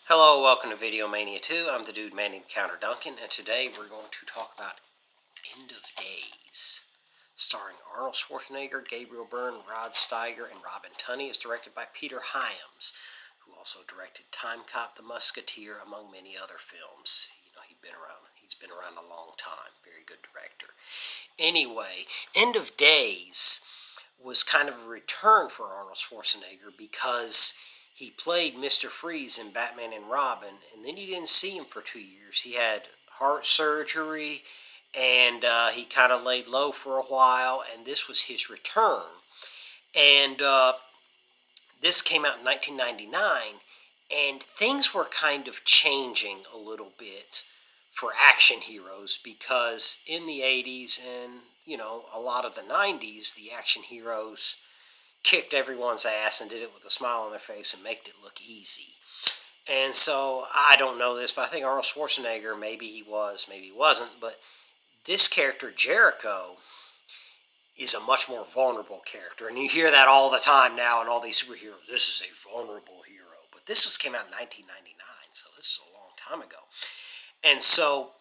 Hello, welcome to Video Mania 2. I'm the dude manning the counter, Duncan, and today we're going to talk about End of Days, starring Arnold Schwarzenegger, Gabriel Byrne, Rod Steiger, and Robin Tunney. Is directed by Peter Hyams, who also directed Time Cop, The Musketeer, among many other films. You know, he's been around a long time. Very good director. Anyway, End of Days was kind of a return for Arnold Schwarzenegger because he played Mr. Freeze in Batman and Robin, and then you didn't see him for 2 years. He had heart surgery, and he kind of laid low for a while, and this was his return. And this came out in 1999, and things were kind of changing a little bit for action heroes because in the 80s and, a lot of the 90s, the action heroes kicked everyone's ass and did it with a smile on their face and made it look easy. And so I don't know this, but I think Arnold Schwarzenegger, maybe he was, maybe he wasn't, but this character, Jericho, is a much more vulnerable character. And you hear that all the time now in all these superheroes. This is a vulnerable hero. But this came out in 1999, so this is a long time ago. And so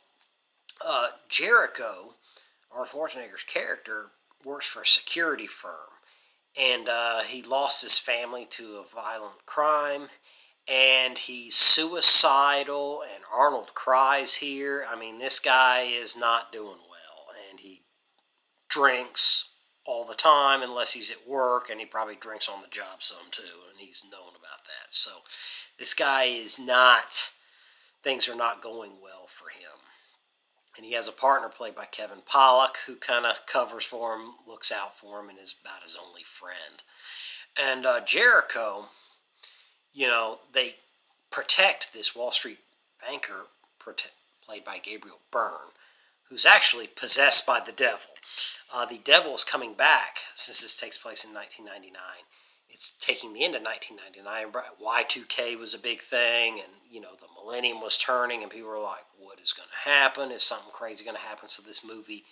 Jericho, Arnold Schwarzenegger's character, works for a security firm. And he lost his family to a violent crime, and he's suicidal, and Arnold cries here. I mean, this guy is not doing well, and he drinks all the time unless he's at work, and he probably drinks on the job some too, and he's known about that. So this guy is not, things are not going well for him. And he has a partner played by Kevin Pollak who kind of covers for him, looks out for him, and is about his only friend. And Jericho, they protect this Wall Street banker played by Gabriel Byrne, who's actually possessed by the devil. The devil is coming back since this takes place in 1999. It's taking the end of 1999. Y2K was a big thing, and, the millennium was turning, and people were like, what is going to happen? Is something crazy going to happen? So this movie,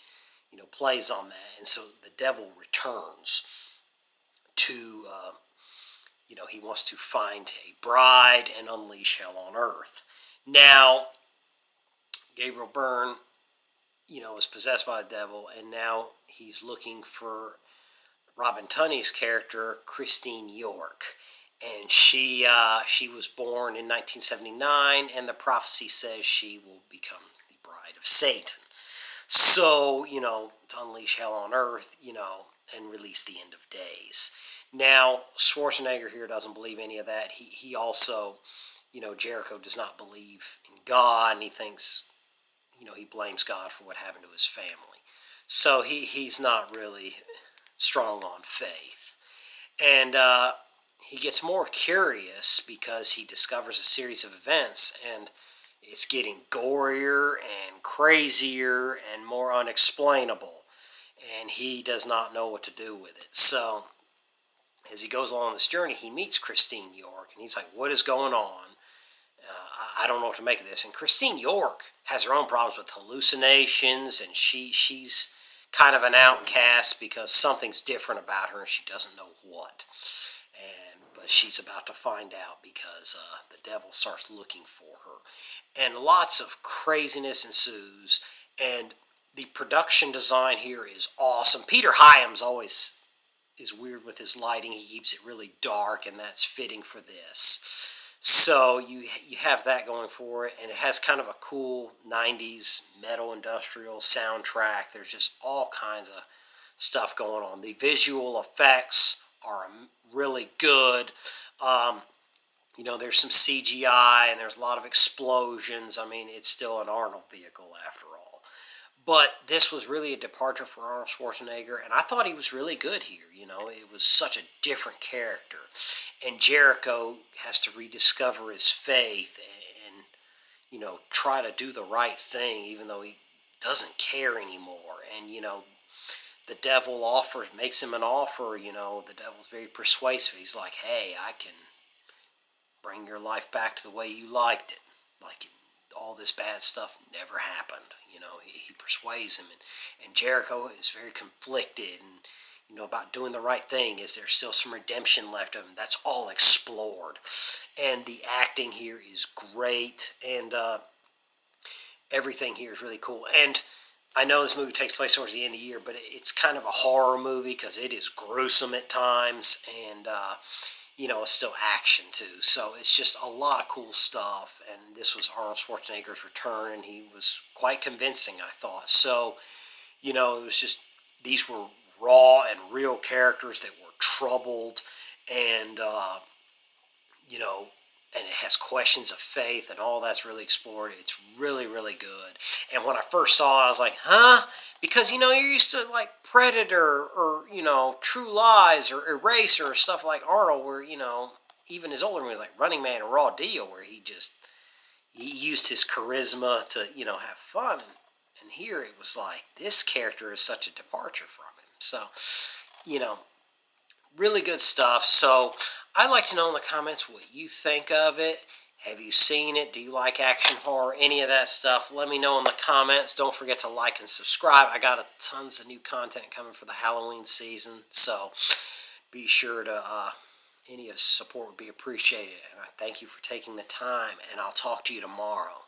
plays on that. And so the devil returns to, he wants to find a bride and unleash hell on earth. Now, Gabriel Byrne, is possessed by the devil, and now he's looking for Robin Tunney's character, Christine York. And she was born in 1979, and the prophecy says she will become the bride of Satan. So, to unleash hell on earth, and release the end of days. Now, Schwarzenegger here doesn't believe any of that. He also, Jericho does not believe in God, and he thinks, he blames God for what happened to his family. So he's not really strong on faith. And he gets more curious because he discovers a series of events, and it's getting gorier and crazier and more unexplainable, and he does not know what to do with it. So as he goes along this journey, he meets Christine York, and he's like, what is going on? I don't know what to make of this. And Christine York has her own problems with hallucinations, and she's kind of an outcast because something's different about her, and she doesn't know what. But she's about to find out because the devil starts looking for her. And lots of craziness ensues, and the production design here is awesome. Peter Hyams always is weird with his lighting. He keeps it really dark, and that's fitting for this. So you have that going for it, and it has kind of a cool 90s metal industrial soundtrack. There's just all kinds of stuff going on. The visual effects are really good. There's some CGI, and there's a lot of explosions. I mean, it's still an Arnold vehicle after all. But this was really a departure for Arnold Schwarzenegger, and I thought he was really good here. It was such a different character. And Jericho has to rediscover his faith and try to do the right thing, even though he doesn't care anymore. And, the devil makes him an offer. The devil's very persuasive. He's like, hey, I can bring your life back to the way you liked it. Like all this bad stuff never happened. He persuades him. And Jericho is very conflicted, and about doing the right thing? Is there still some redemption left of him? That's all explored. And the acting here is great, and everything here is really cool. And I know this movie takes place towards the end of the year, but it's kind of a horror movie because it is gruesome at times, and it's still action too. So it's just a lot of cool stuff. And this was Arnold Schwarzenegger's return, and he was quite convincing, I thought. So it was just, these were raw and real characters that were troubled, and you know, and it has questions of faith and all that's really explored. It's really, really good. And when I first saw it, I was like, huh? Because, you're used to like Predator or, True Lies or Eraser or stuff like Arnold, where, even his older movies like Running Man and Raw Deal, where he used his charisma to, have fun. And here it was like, this character is such a departure from him. So, you know, really good stuff. So I'd like to know in the comments what you think of it. Have you seen it? Do you like action horror? Any of that stuff? Let me know in the comments. Don't forget to like and subscribe. I got tons of new content coming for the Halloween season. So be sure to, any support would be appreciated. And I thank you for taking the time. And I'll talk to you tomorrow.